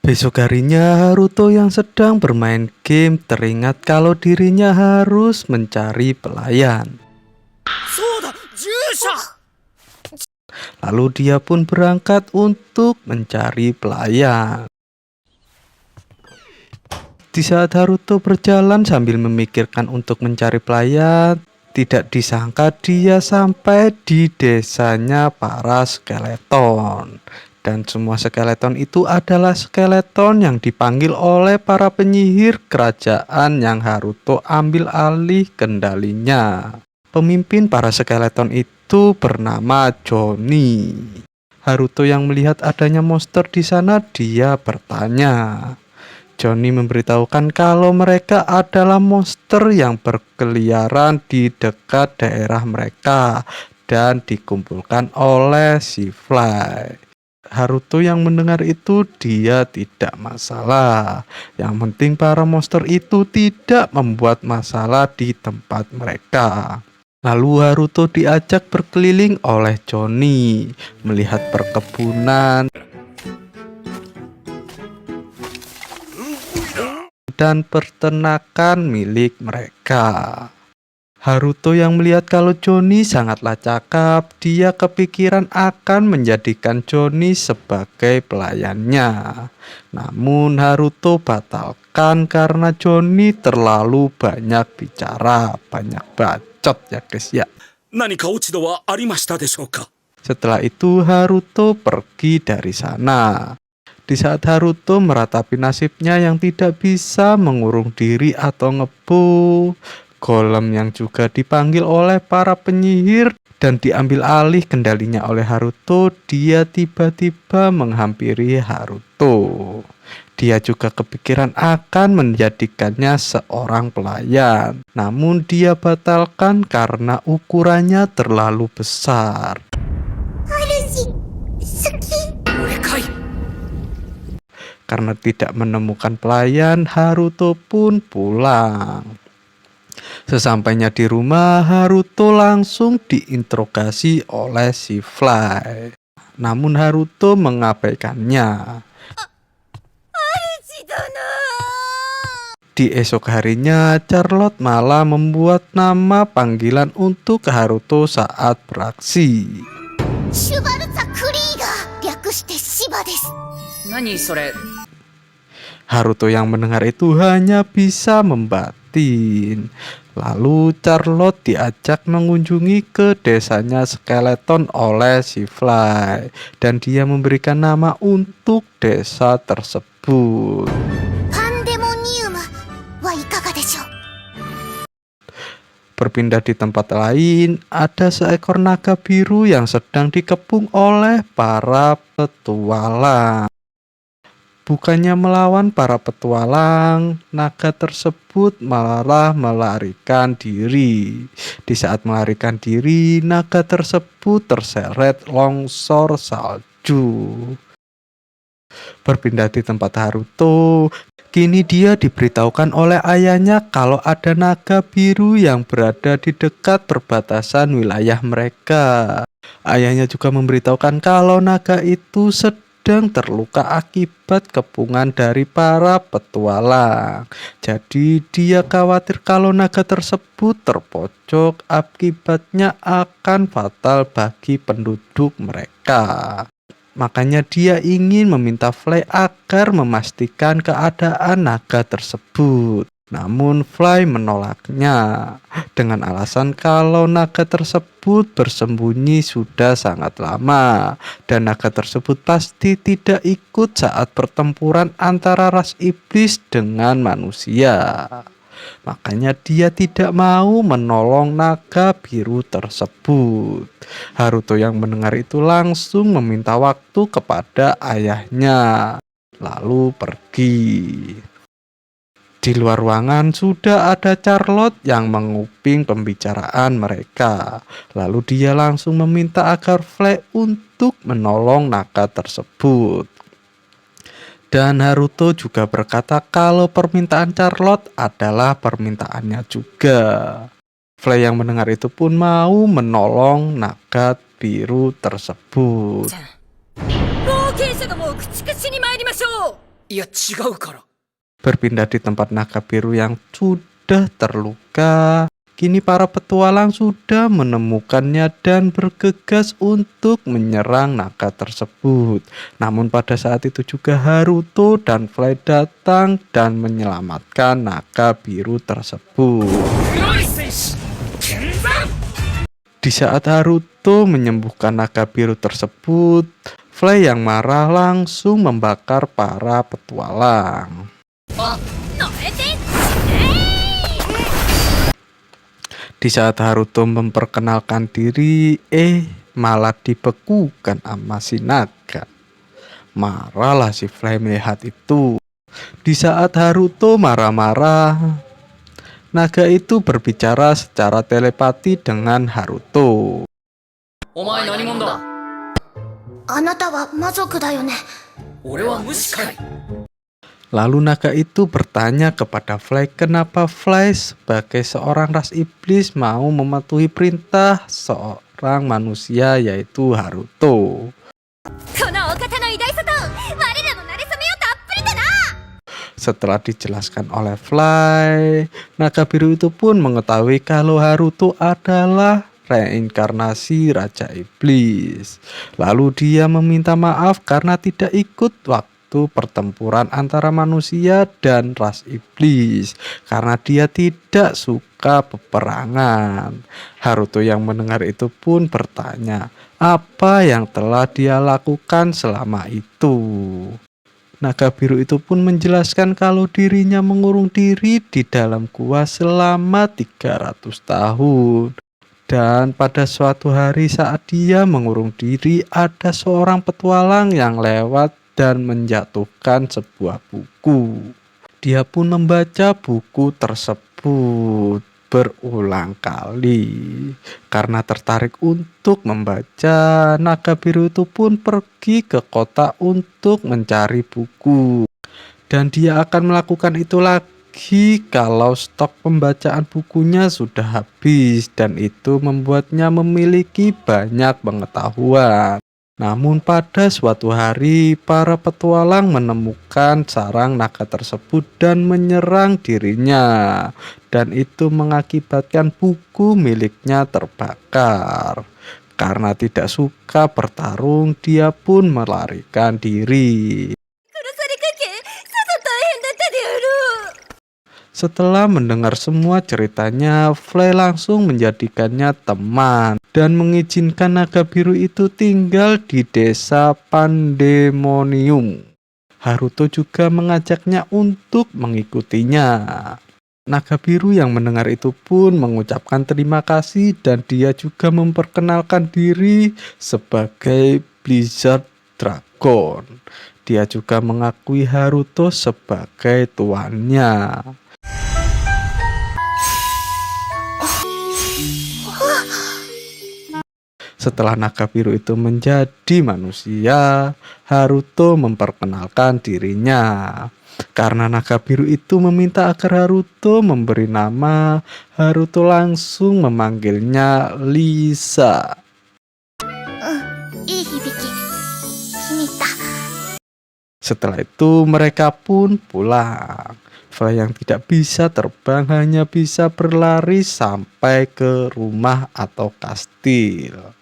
Besok harinya Haruto yang sedang bermain game teringat kalau dirinya harus mencari pelayan. Lalu dia pun berangkat untuk mencari pelayan. Di saat Haruto berjalan sambil memikirkan untuk mencari pelayan, tidak disangka dia sampai di desanya para skeleton. Dan semua skeleton itu adalah skeleton yang dipanggil oleh para penyihir kerajaan yang Haruto ambil alih kendalinya. Pemimpin para skeleton itu bernama Johnny. Haruto yang melihat adanya monster di sana, dia bertanya. Johnny memberitahukan kalau mereka adalah monster yang berkeliaran di dekat daerah mereka dan dikumpulkan oleh si Fly. Haruto yang mendengar itu dia tidak masalah. Yang penting para monster itu tidak membuat masalah di tempat mereka. Lalu Haruto diajak berkeliling oleh Johnny, melihat perkebunan dan peternakan milik mereka. Haruto yang melihat kalau Johnny sangatlah cakap, dia kepikiran akan menjadikan Johnny sebagai pelayannya. Namun Haruto batalkan karena Johnny terlalu banyak bicara, banyak bacot ya guys ya. Setelah itu Haruto pergi dari sana. Di saat Haruto meratapi nasibnya yang tidak bisa mengurung diri atau ngebu, Golem yang juga dipanggil oleh para penyihir dan diambil alih kendalinya oleh Haruto, dia tiba-tiba menghampiri Haruto. Dia juga kepikiran akan menjadikannya seorang pelayan, namun dia batalkan karena ukurannya terlalu besar. Karena tidak menemukan pelayan, Haruto pun pulang. Sesampainya di rumah, Haruto langsung diinterogasi oleh si Fly. Namun Haruto mengabaikannya. Di esok harinya, Charlotte malah membuat nama panggilan untuk Haruto saat beraksi. Haruto yang mendengar itu hanya bisa membatin. Lalu Charlotte diajak mengunjungi ke desanya skeleton oleh si Fly, dan dia memberikan nama untuk desa tersebut. Berpindah di tempat lain, ada seekor naga biru yang sedang dikepung oleh para petualang. Bukannya melawan para petualang, naga tersebut malah melarikan diri. Di saat melarikan diri, naga tersebut terseret longsor salju. Berpindah di tempat Haruto, kini dia diberitahukan oleh ayahnya kalau ada naga biru yang berada di dekat perbatasan wilayah mereka. Ayahnya juga memberitahukan kalau naga itu sedang terluka akibat kepungan dari para petualang. Jadi dia khawatir kalau naga tersebut terpojok, akibatnya akan fatal bagi penduduk mereka. Makanya dia ingin meminta Fly agar memastikan keadaan naga tersebut. Namun Fly menolaknya dengan alasan kalau naga tersebut bersembunyi sudah sangat lama dan naga tersebut pasti tidak ikut saat pertempuran antara ras iblis dengan manusia. Makanya dia tidak mau menolong naga biru tersebut. Haruto yang mendengar itu langsung meminta waktu kepada ayahnya, lalu pergi. Di luar ruangan sudah ada Charlotte yang menguping pembicaraan mereka. Lalu dia langsung meminta agar Fly untuk menolong naga tersebut. Dan Haruto juga berkata kalau permintaan Charlotte adalah permintaannya juga. Fly yang mendengar itu pun mau menolong naga biru tersebut. いや違うから。Berpindah di tempat naga biru yang sudah terluka, kini para petualang sudah menemukannya dan bergegas untuk menyerang naga tersebut. Namun pada saat itu juga Haruto dan Fly datang dan menyelamatkan naga biru tersebut. Di saat Haruto menyembuhkan naga biru tersebut, Fly yang marah langsung membakar para petualang. Di saat Haruto memperkenalkan diri, malah dibekukan sama si naga. Marahlah si Fly melihat itu. Di saat Haruto marah-marah, naga itu berbicara secara telepati dengan Haruto. Omae nanimon da? あなたは魔族だよね。 Ore wa mushi kai. Lalu naga itu bertanya kepada Fly kenapa Fly sebagai seorang ras iblis mau mematuhi perintah seorang manusia yaitu Haruto. Setelah dijelaskan oleh Fly, naga biru itu pun mengetahui kalau Haruto adalah reinkarnasi Raja Iblis. Lalu dia meminta maaf karena tidak ikut waktu pertempuran antara manusia dan ras iblis karena dia tidak suka peperangan. Haruto yang mendengar itu pun bertanya apa yang telah dia lakukan selama itu. Naga biru itu pun menjelaskan kalau dirinya mengurung diri di dalam gua selama 300 tahun. Dan pada suatu hari saat dia mengurung diri, ada seorang petualang yang lewat dan menjatuhkan sebuah buku. Dia pun membaca buku tersebut berulang kali. Karena tertarik untuk membaca, naga biru itu pun pergi ke kota untuk mencari buku. Dan dia akan melakukan itu lagi kalau stok pembacaan bukunya sudah habis, dan itu membuatnya memiliki banyak pengetahuan. Namun pada suatu hari para petualang menemukan sarang naga tersebut dan menyerang dirinya, dan itu mengakibatkan buku miliknya terbakar. Karena tidak suka bertarung, dia pun melarikan diri. Setelah mendengar semua ceritanya, Fly langsung menjadikannya teman dan mengizinkan naga biru itu tinggal di desa Pandemonium. Haruto juga mengajaknya untuk mengikutinya. Naga biru yang mendengar itu pun mengucapkan terima kasih dan dia juga memperkenalkan diri sebagai Blizzard Dragon. Dia juga mengakui Haruto sebagai tuannya. Setelah naga biru itu menjadi manusia, Haruto memperkenalkan dirinya. Karena naga biru itu meminta agar Haruto memberi nama, Haruto langsung memanggilnya Lisa. いい響き。気に入った。 Setelah itu mereka pun pulang. Fly yang tidak bisa terbang hanya bisa berlari sampai ke rumah atau kastil.